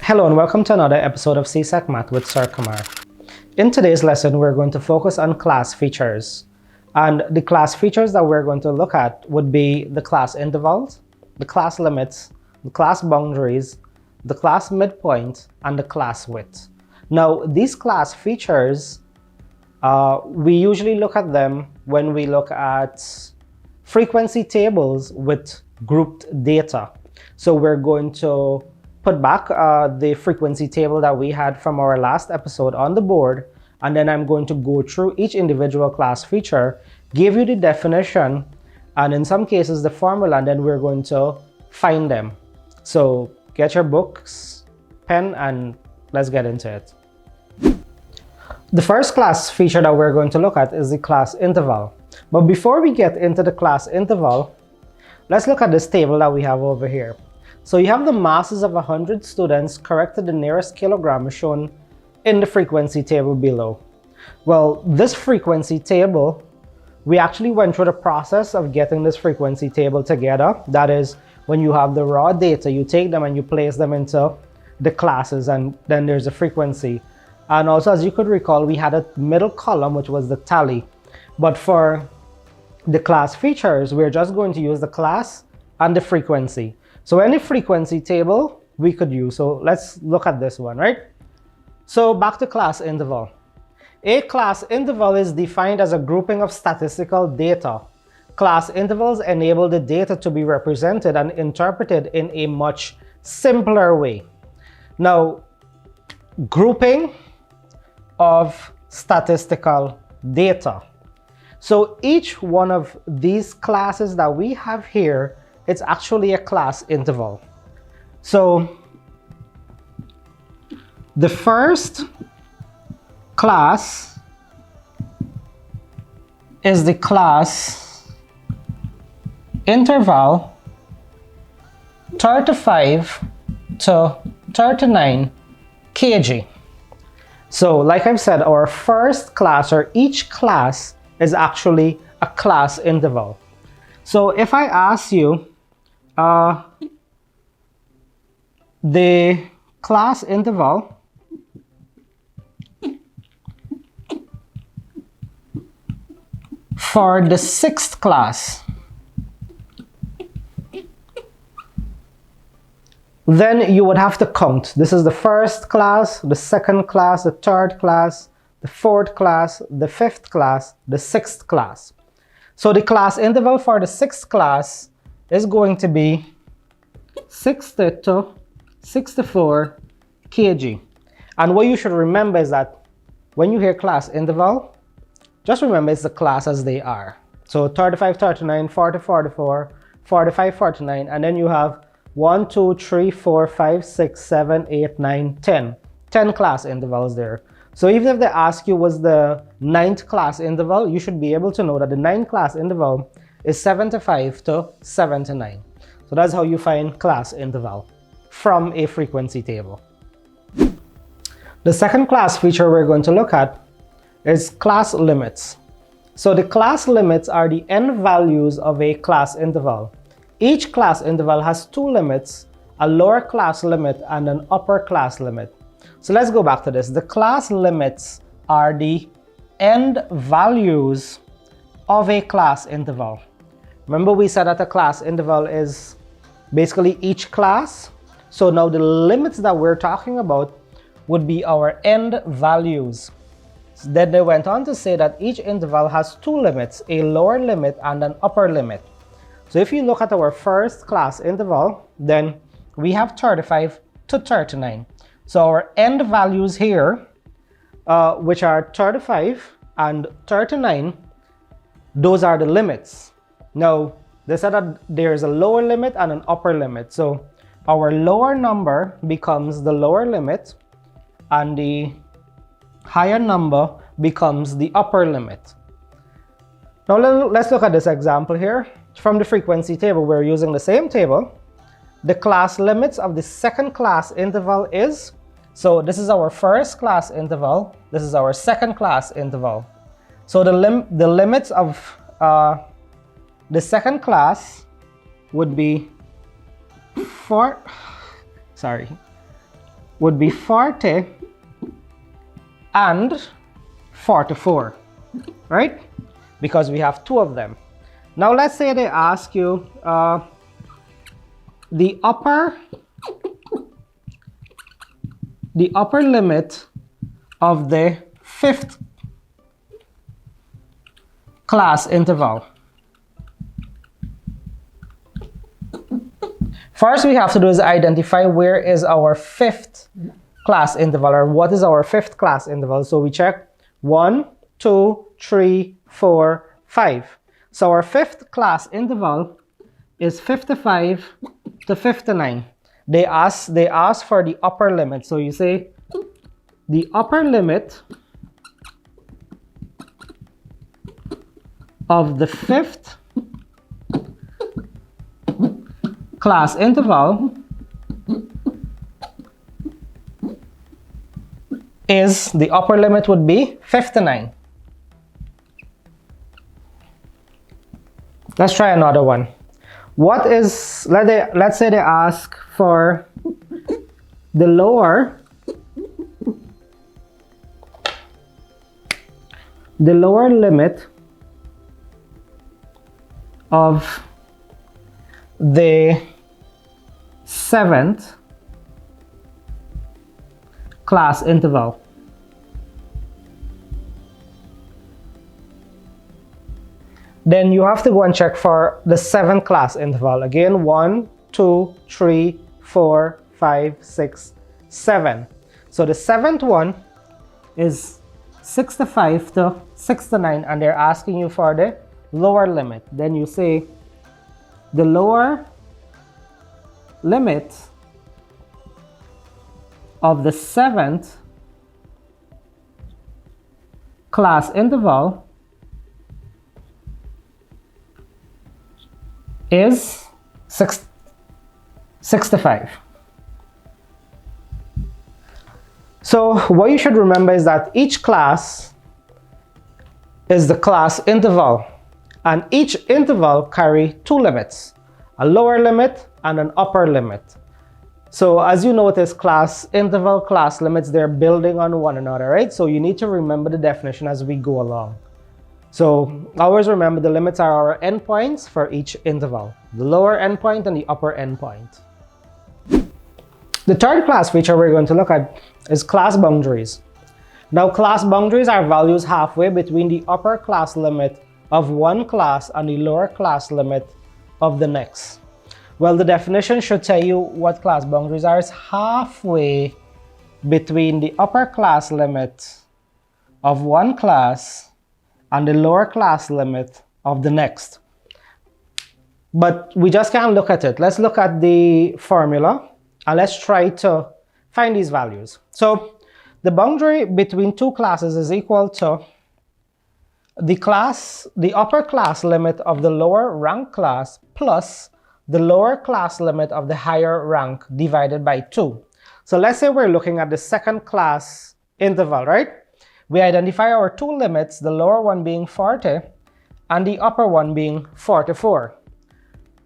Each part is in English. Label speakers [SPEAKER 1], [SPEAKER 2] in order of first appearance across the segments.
[SPEAKER 1] Hello and welcome to another episode of CSEC Math with Sir Kumar. In today's lesson, we're going to focus on class features. And the class features that we're going to look at would be the class intervals, the class limits, the class boundaries, the class midpoint, and the class width. Now, these class features, we usually look at them when we look at frequency tables with grouped data. So we're going to put back the frequency table that we had from our last episode on the board, and then I'm going to go through each individual class feature, give you the definition, and in some cases the formula, and then we're going to find them. So get your books, pen, and let's get into it. The first class feature that we're going to look at is the class interval. But before we get into the class interval, let's look at this table that we have over here. So you have the masses of 100 students correct to the nearest kilogram shown in the frequency table below. Well, this frequency table, we actually went through the process of getting this frequency table together. That is, when you have the raw data, you take them and you place them into the classes, and then there's a frequency. And also, as you could recall, we had a middle column, which was the tally. But for the class features, we're just going to use the class and the frequency. So any frequency table we could use. So let's look at this one, right? So back to class interval. A class interval is defined as a grouping of statistical data. Class intervals enable the data to be represented and interpreted in a much simpler way. Now, grouping of statistical data. So each one of these classes that we have here, it's actually a class interval. So the first class is the class interval 35 to 39 kg. So like I've said, our first class, or each class, is actually a class interval. So if I ask you the class interval for the sixth class, then you would have to count. This is the first class, the second class, the third class, the fourth class, the fifth class, the sixth class. So the class interval for the sixth class is going to be 60 to 64 kg. And what you should remember is that when you hear class interval, just remember it's the class as they are. So 35, 39, 40, 44, 45, 49, and then you have 1, 2, 3, 4, 5, 6, 7, 8, 9, 10. 10 class intervals there. So even if they ask you what's the ninth class interval, you should be able to know that the ninth class interval is 75 to 79. So that's how you find class interval from a frequency table. The second class feature we're going to look at is class limits. So the class limits are the end values of a class interval. Each class interval has two limits, a lower class limit and an upper class limit. So let's go back to this. The class limits are the end values of a class interval. Remember we said that a class interval is basically each class. So now the limits that we're talking about would be our end values. Then they went on to say that each interval has two limits, a lower limit and an upper limit. So if you look at our first class interval, then we have 35 to 39. So our end values here, which are 35 and 39, those are the limits. Now, they said that there's a lower limit and an upper limit. So our lower number becomes the lower limit, and the higher number becomes the upper limit. Now let's look at this example here. From the frequency table, we're using the same table. The class limits of the second class interval is, so this is our first class interval, this is our second class interval. So the limits of the second class would be would be 40 and 44, right? Because we have two of them. Now let's say they ask you the upper limit of the fifth class interval. First we have to do is identify where is our fifth class interval, or what is our fifth class interval. So we check 1, 2, 3, 4, 5. So our fifth class interval is 55 to 59. They ask for the upper limit. So you say the upper limit of the fifth class interval is, the upper limit would be 59. Let's try another one. What is, let's say they ask for the lower limit of the seventh class interval. Then you have to go and check for the seventh class interval. Again, 1, 2, 3, 4, 5, 6, 7. So the seventh one is 65 to 69, and they're asking you for the lower limit. Then you say the lower limit of the seventh class interval is 65. So what you should remember is that each class is the class interval, and each interval carry two limits, a lower limit and an upper limit. So as you notice, class interval, class limits, they're building on one another, right? So you need to remember the definition as we go along. So always remember the limits are our endpoints for each interval, the lower endpoint and the upper endpoint. The third class feature we're going to look at is class boundaries. Now, class boundaries are values halfway between the upper class limit of one class and the lower class limit of the next. Well, the definition should tell you what class boundaries are. It's halfway between the upper class limit of one class and the lower class limit of the next. But we just can't look at it. Let's look at the formula and let's try to find these values. So the boundary between two classes is equal to the upper class limit of the lower rank class plus the lower class limit of the higher rank divided by 2. So let's say we're looking at the second class interval, right? We identify our two limits, the lower one being 40 and the upper one being 44.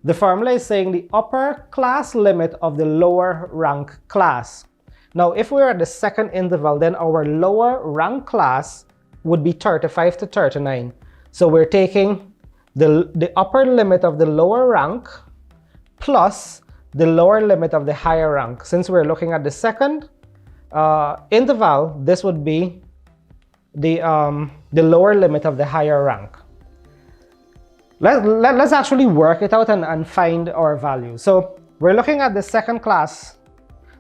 [SPEAKER 1] The formula is saying the upper class limit of the lower rank class. Now, if we're at the second interval, then our lower rank class would be 35 to 39. So we're taking the upper limit of the lower rank plus the lower limit of the higher rank. Since we're looking at the second interval, this would be the lower limit of the higher rank. Let's actually work it out and find our value. So we're looking at the second class,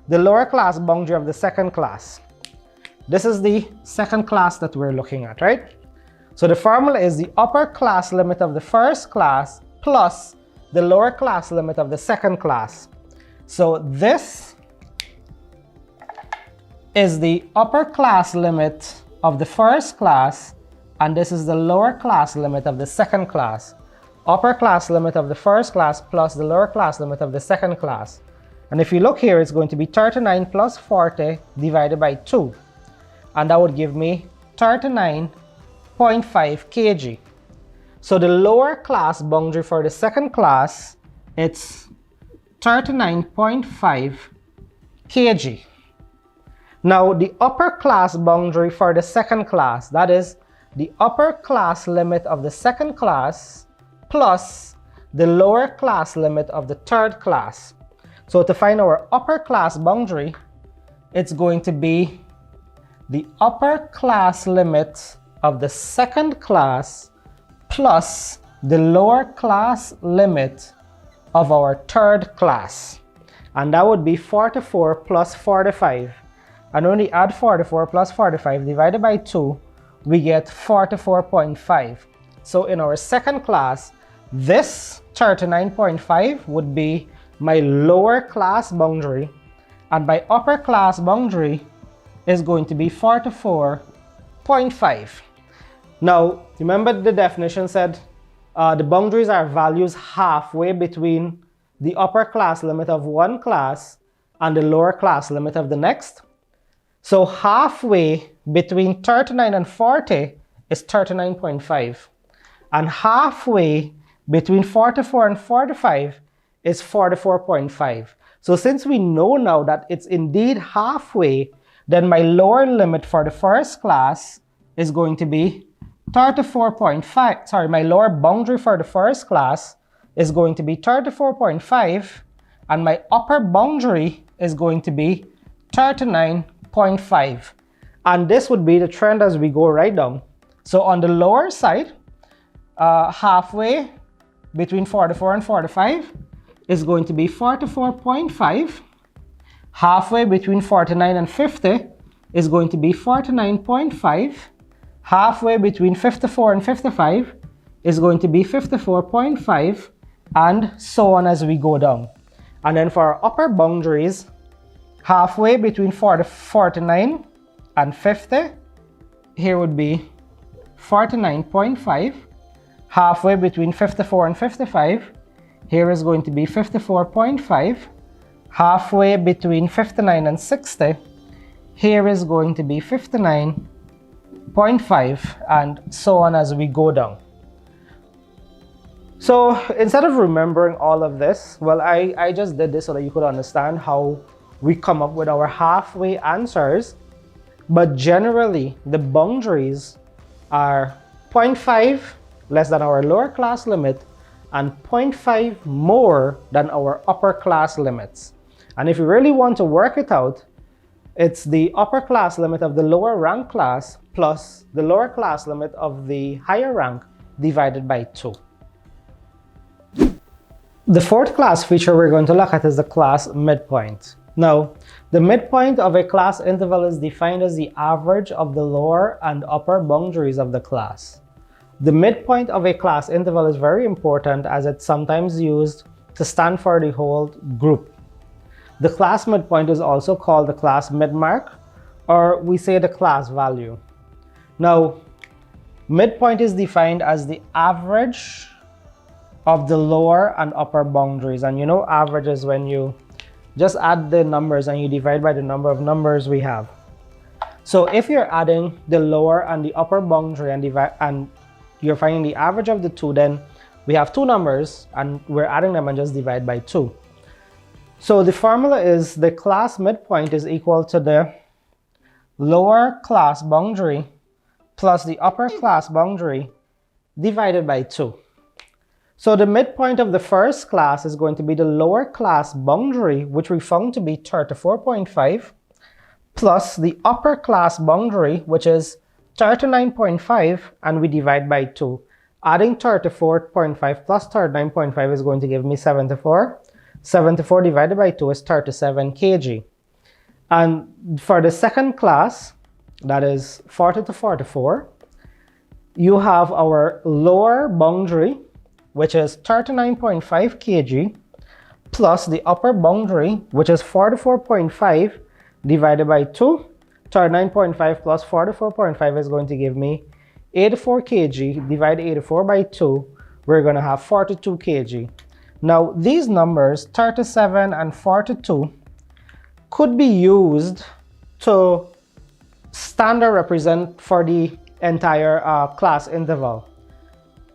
[SPEAKER 1] the lower class boundary of the second class. This is the second class that we're looking at, right? So the formula is the upper class limit of the first class plus the lower class limit of the second class. So this is the upper class limit of the first class, and this is the lower class limit of the second class. Upper class limit of the first class plus the lower class limit of the second class. And if you look here, it's going to be 39 plus 40 divided by 2. And that would give me 39.5 kg. So the lower class boundary for the second class, it's 39.5 kg. Now, the upper class boundary for the second class, that is the upper class limit of the second class plus the lower class limit of the third class. So to find our upper class boundary, it's going to be the upper class limit of the second class plus the lower class limit of our third class. And that would be 44 plus 45. And when we add 44 plus 45 divided by 2, we get 44.5. So in our second class, this 39.5 would be my lower class boundary, and my upper class boundary is going to be 44.5. Now, remember the definition said the boundaries are values halfway between the upper class limit of one class and the lower class limit of the next. So halfway between 39 and 40 is 39.5. And halfway between 44 and 45 is 44.5. So since we know now that it's indeed halfway, then my lower limit for the first class is going to be 34.5. Sorry, my lower boundary for the first class is going to be 34.5, and my upper boundary is going to be 39.5. And this would be the trend as we go right down. So on the lower side, halfway between 44 and 45 is going to be 44.5. Halfway between 49 and 50 is going to be 49.5. Halfway between 54 and 55 is going to be 54.5, and so on as we go down. And then for our upper boundaries, halfway between 49 and 50, here would be 49.5. Halfway between 54 and 55, here is going to be 54.5. Halfway between 59 and 60, here is going to be 59.5, and so on as we go down. So instead of remembering all of this, well, I just did this so that you could understand how we come up with our halfway answers. But generally, the boundaries are 0.5 less than our lower class limit and 0.5 more than our upper class limits. And if you really want to work it out, it's the upper class limit of the lower rank class plus the lower class limit of the higher rank divided by 2. The fourth class feature we're going to look at is the class midpoint. Now, the midpoint of a class interval is defined as the average of the lower and upper boundaries of the class. The midpoint of a class interval is very important as it's sometimes used to stand for the whole group. The class midpoint is also called the class midmark, or we say the class value. Now, midpoint is defined as the average of the lower and upper boundaries. And you know, average is when you just add the numbers and you divide by the number of numbers we have. So if you're adding the lower and the upper boundary and you're finding the average of the two, then we have two numbers and we're adding them and just divide by 2. So the formula is the class midpoint is equal to the lower class boundary plus the upper class boundary divided by 2. So the midpoint of the first class is going to be the lower class boundary, which we found to be 34.5, plus the upper class boundary, which is 39.5, and we divide by 2. Adding 34.5 plus 39.5 is going to give me 74. 74 divided by 2 is 37 kg. And for the second class, that is 40 to 44, you have our lower boundary, which is 39.5 kg, plus the upper boundary, which is 44.5 divided by 2. 39.5 plus 44.5 is going to give me 84 kg. Divide 84 by 2, we're going to have 42 kg. Now, these numbers, 37 and 42, could be used to stand or represent for the entire class interval.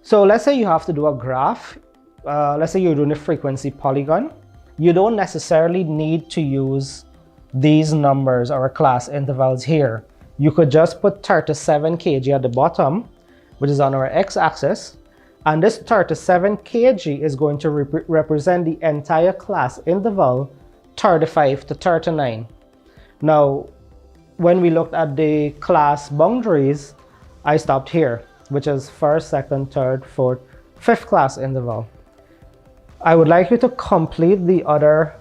[SPEAKER 1] So let's say you have to do a graph. Let's say you're doing a frequency polygon. You don't necessarily need to use these numbers or class intervals here, you could just put 37 kg at the bottom, which is on our x-axis, and this 37 kg is going to represent the entire class interval 35 to 39. Now, when we looked at the class boundaries, I stopped here, which is first, second, third, fourth, fifth class interval. I would like you to complete the other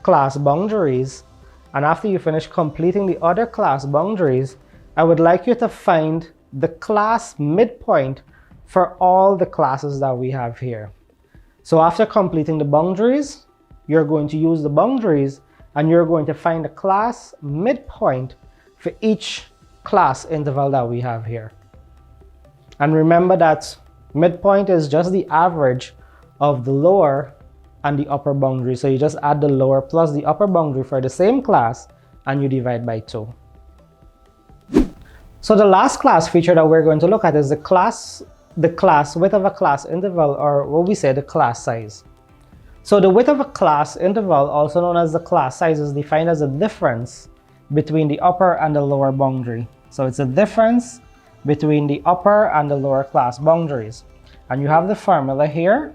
[SPEAKER 1] class boundaries, and after you finish completing the other class boundaries, I would like you to find the class midpoint for all the classes that we have here. So after completing the boundaries, you're going to use the boundaries and you're going to find a class midpoint for each class interval that we have here. And remember that midpoint is just the average of the lower and the upper boundary. So you just add the lower plus the upper boundary for the same class and you divide by 2. So the last class feature that we're going to look at is the class width of a class interval, or what we say the class size. So the width of a class interval, also known as the class size, is defined as a difference between the upper and the lower boundary. So it's a difference between the upper and the lower class boundaries. And you have the formula here,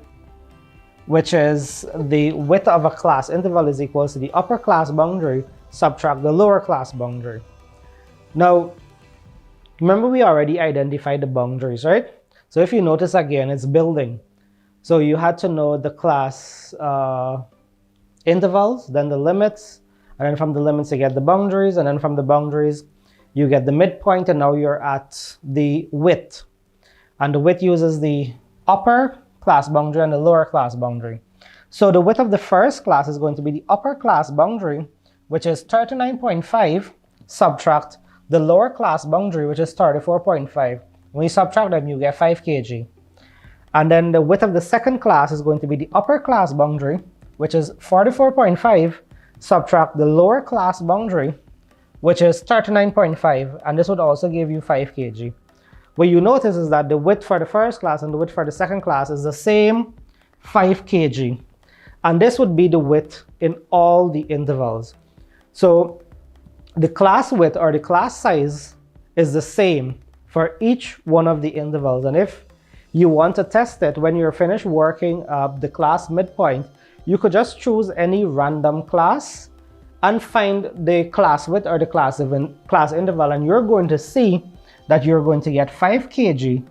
[SPEAKER 1] which is the width of a class interval is equal to the upper class boundary subtract the lower class boundary. Now, remember we already identified the boundaries, right? So if you notice again, it's building. So you had to know the class intervals, then the limits, and then from the limits you get the boundaries, and then from the boundaries you get the midpoint, and now you're at the width. And the width uses the upper class boundary and the lower class boundary. So the width of the first class is going to be the upper class boundary, which is 39.5, subtract the lower class boundary, which is 34.5. When you subtract them, you get 5 kg. And then the width of the second class is going to be the upper class boundary, which is 44.5, subtract the lower class boundary, which is 39.5, and this would also give you 5 kg. What you notice is that the width for the first class and the width for the second class is the same 5 kg. And this would be the width in all the intervals. So the class width or the class size is the same for each one of the intervals. And if you want to test it when you're finished working the class midpoint, you could just choose any random class and find the class width or the class interval, and you're going to see that you're going to get 5 kg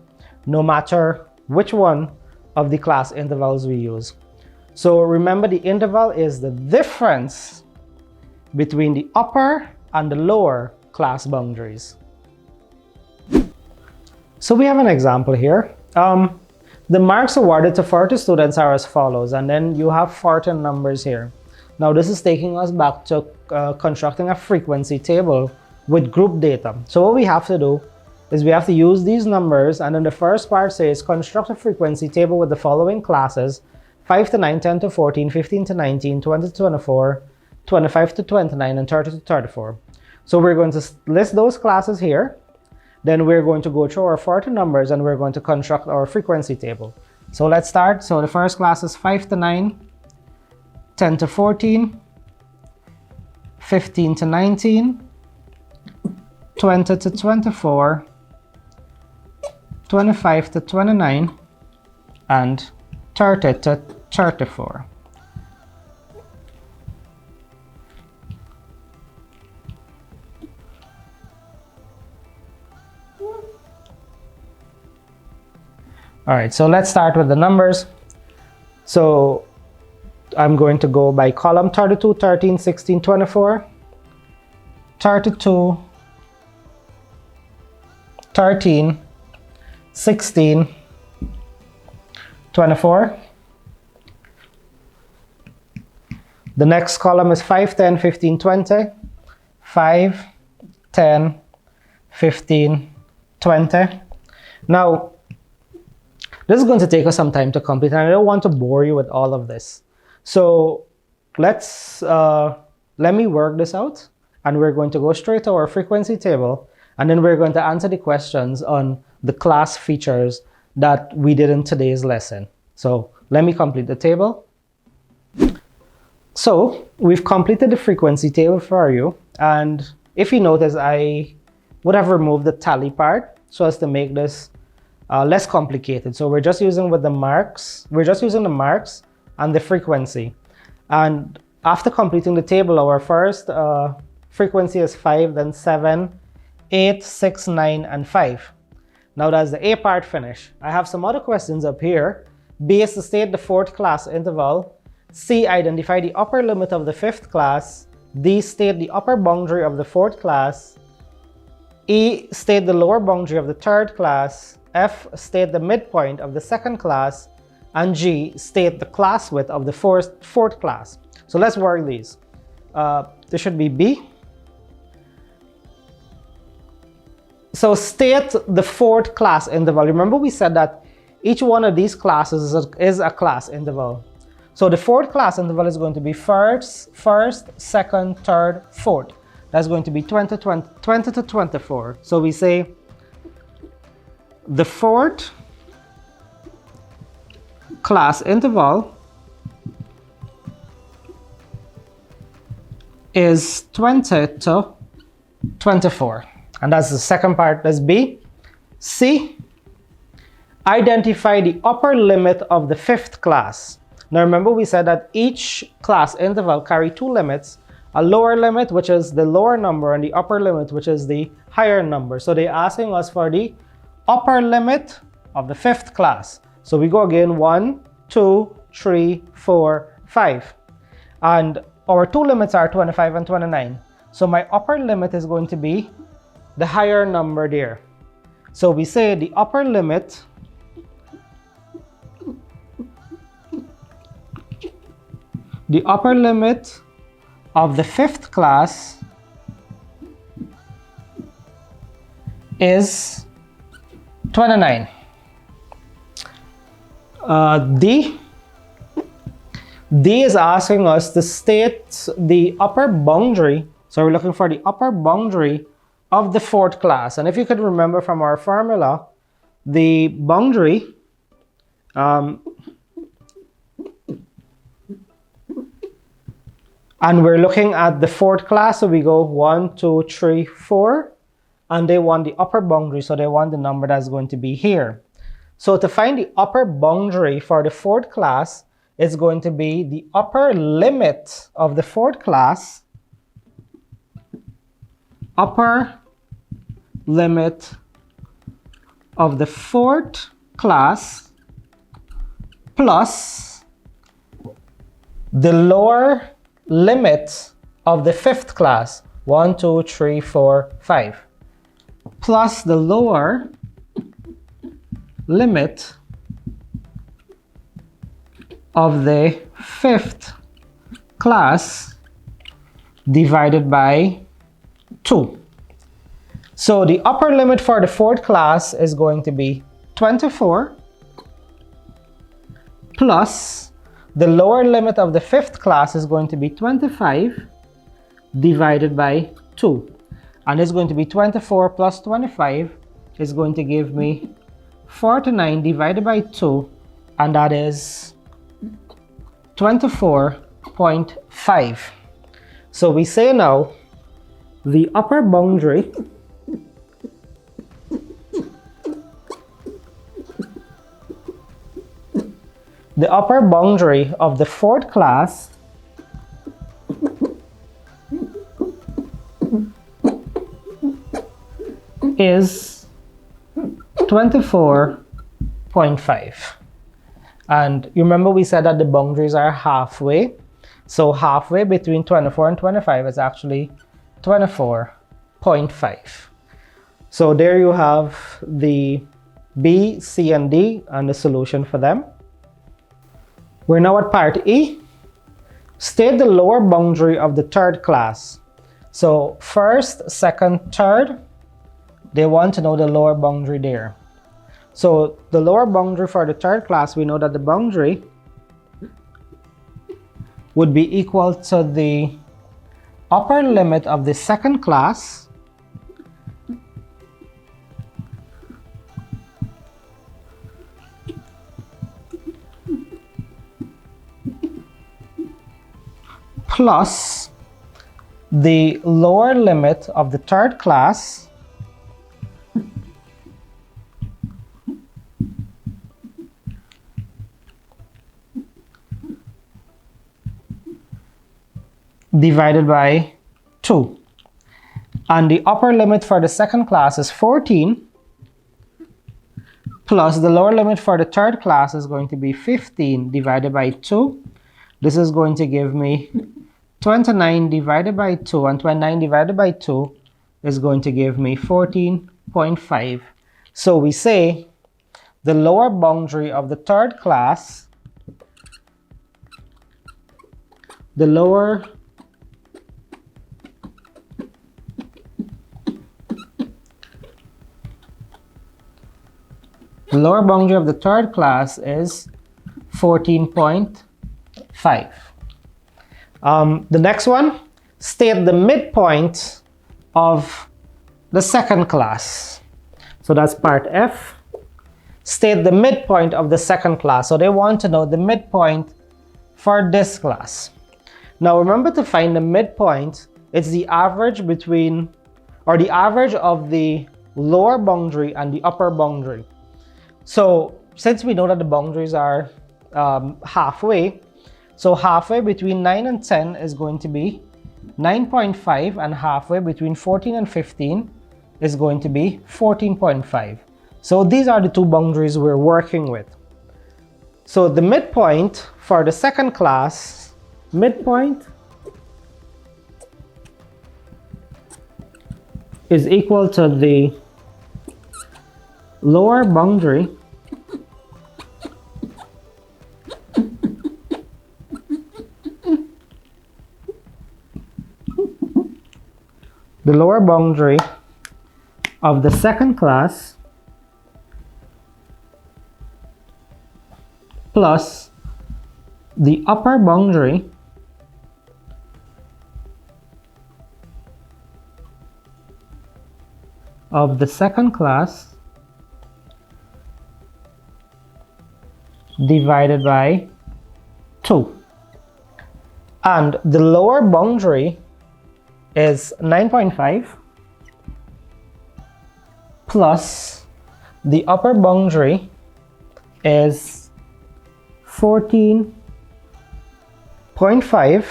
[SPEAKER 1] no matter which one of the class intervals we use. So remember, the interval is the difference between the upper and the lower class boundaries. So we have an example here. The marks awarded to 40 students are as follows, and then you have 40 numbers here. Now this is taking us back to constructing a frequency table with group data. So what we have to do is we have to use these numbers, and then the first part says construct a frequency table with the following classes: 5 to 9, 10 to 14, 15 to 19, 20 to 24, 25 to 29, and 30 to 34. So we're going to list those classes here. Then we're going to go through our 40 numbers and we're going to construct our frequency table. So let's start. So the first class is 5 to 9, 10 to 14, 15 to 19, 20 to 24, 25 to 29, and 30 to 34. All right, so let's start with the numbers. So I'm going to go by column: 32, 13, 16, 24, 32, 13, 16, 24. The next column is 5, 10, 15, 20, 5, 10, 15, 20. Now, this is going to take us some time to complete, and I don't want to bore you with all of this. So let me work this out, and we're going to go straight to our frequency table, and then we're going to answer the questions on the class features that we did in today's lesson. So let me complete the table. So we've completed the frequency table for you. And if you notice, I would have removed the tally part so as to make this less complicated. So we're just using with the marks. We're just using the marks and the frequency. And after completing the table, our first frequency is 5, then 7, 8, 6, 9, and 5. Now that's the A part finished. I have some other questions up here. B is to state the fourth class interval. C, identify the upper limit of the fifth class. D, state the upper boundary of the fourth class. E, state the lower boundary of the third class. F, state the midpoint of the second class. And G, state the class width of the fourth class. So let's work these. This should be B. So state the fourth class interval. Remember we said that each one of these classes is a class interval. So the fourth class interval is going to be first, second, third, fourth. That's going to be 20 to 24. So we say the fourth class interval is 20 to 24. And that's the second part, that's B. C, identify the upper limit of the fifth class. Now remember we said that each class interval carry two limits, a lower limit, which is the lower number, and the upper limit, which is the higher number. So they're asking us for the upper limit of the fifth class. So we go again, 1, 2, 3, 4, 5. And our two limits are 25 and 29. So my upper limit is going to be the higher number there. So we say the upper limit of the fifth class is 29. D is asking us to state the upper boundary. So we're looking for the upper boundary of the fourth class. And if you could remember from our formula, the boundary and we're looking at the fourth class, so we go 1, 2, 3, 4, and they want the upper boundary, so they want the number that's going to be here. So to find the upper boundary for the fourth class, it's going to be the upper limit of the fourth class, upper limit of the fourth class plus the lower limit of the fifth class, 1, 2, 3, 4, 5, plus the lower limit of the fifth class divided by 2. So the upper limit for the fourth class is going to be 24 plus the lower limit of the fifth class is going to be 25 divided by 2. And it's going to be 24 plus 25 is going to give me 49 divided by 2, and that is 24.5. So we say now the upper boundary of the fourth class is 24.5. And you remember we said that the boundaries are halfway. So halfway between 24 and 25 is actually 24.5. So there you have the B, C, and D and the solution for them. We're now at part E. State the lower boundary of the third class. So first, second, third, they want to know the lower boundary there. So the lower boundary for the third class, we know that the boundary would be equal to the upper limit of the second class plus the lower limit of the third class divided by 2. And the upper limit for the second class is 14 plus the lower limit for the third class is going to be 15 divided by 2. This is going to give me 29 divided by 2, and 29 divided by 2 is going to give me 14.5. So we say the lower boundary of the third class, the lower boundary of the third class is 14.5. The next one, state the midpoint of the second class. So that's part F. State the midpoint of the second class. So they want to know the midpoint for this class. Now remember, to find the midpoint, it's the average between, or the average of the lower boundary and the upper boundary. So since we know that the boundaries are halfway, so halfway between 9 and 10 is going to be 9.5, and halfway between 14 and 15 is going to be 14.5. So these are the two boundaries we're working with. So the midpoint for the second class, midpoint is equal to the lower boundary of the second class plus the upper boundary of the second class divided by 2. And the lower boundary is 9.5 plus the upper boundary is 14.5,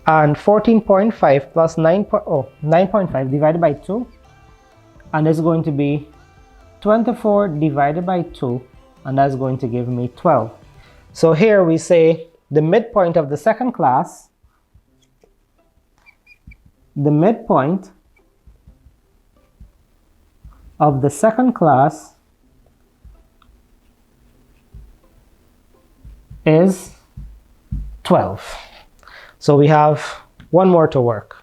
[SPEAKER 1] and 14.5 plus 9.5 divided by 2, and it's going to be 24 divided by 2, and that's going to give me 12. So here we say the midpoint of the second class, the midpoint of the second class is 12. So we have one more to work.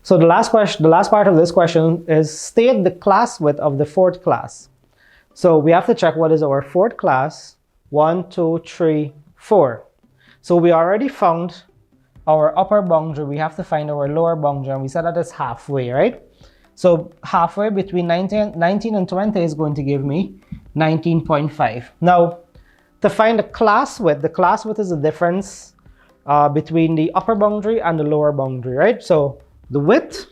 [SPEAKER 1] So the last part of this question is state the class width of the fourth class. So we have to check what is our fourth class. 1, 2, 3, 4. So we already found our upper boundary. We have to find our lower boundary, and we said that it's halfway, right? So halfway between 19 and 20 is going to give me 19.5. Now, to find the class width is the difference between the upper boundary and the lower boundary, right? So the width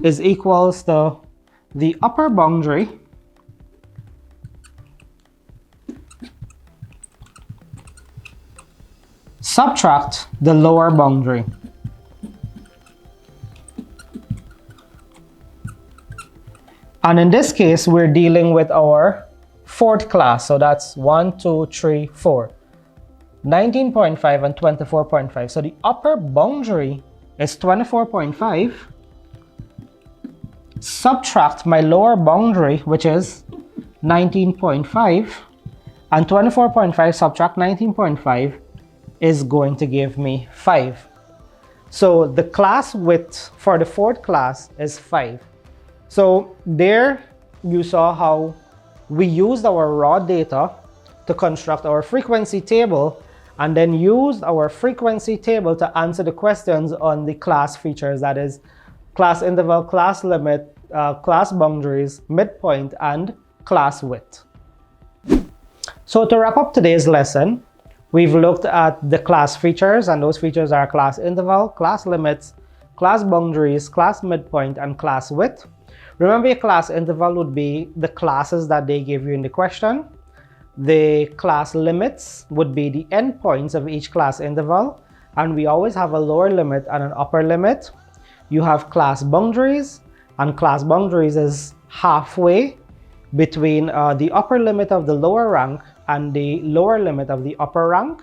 [SPEAKER 1] is equals to the upper boundary subtract the lower boundary. And in this case, we're dealing with our fourth class. So that's 1, 2, 3, 4. 19.5 and 24.5. So the upper boundary is 24.5. Subtract my lower boundary, which is 19.5. And 24.5 subtract 19.5 is going to give me 5. So the class width for the fourth class is 5. So there you saw how we used our raw data to construct our frequency table, and then used our frequency table to answer the questions on the class features, that is class interval, class limit, class boundaries, midpoint, and class width. So to wrap up today's lesson, We've looked at the class features, and those features are class interval, class limits, class boundaries, class midpoint, and class width. Remember, a class interval would be the classes that they give you in the question. The class limits would be the endpoints of each class interval, and we always have a lower limit and an upper limit. You have class boundaries, and class boundaries is halfway between the upper limit of the lower rank and the lower limit of the upper rank.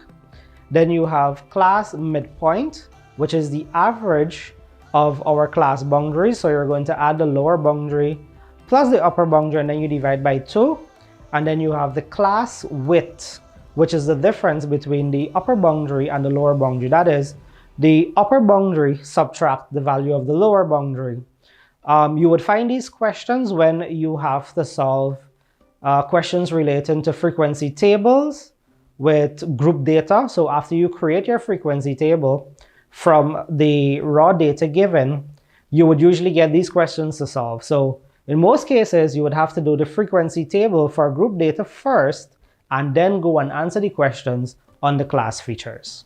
[SPEAKER 1] Then you have class midpoint, which is the average of our class boundaries. So you're going to add the lower boundary plus the upper boundary, and then you divide by 2. And then you have the class width, which is the difference between the upper boundary and the lower boundary. That is, the upper boundary subtract the value of the lower boundary. You would find these questions when you have to solve questions relating to frequency tables with group data. So after you create your frequency table from the raw data given, you would usually get these questions to solve. So in most cases, you would have to do the frequency table for group data first, and then go and answer the questions on the class features.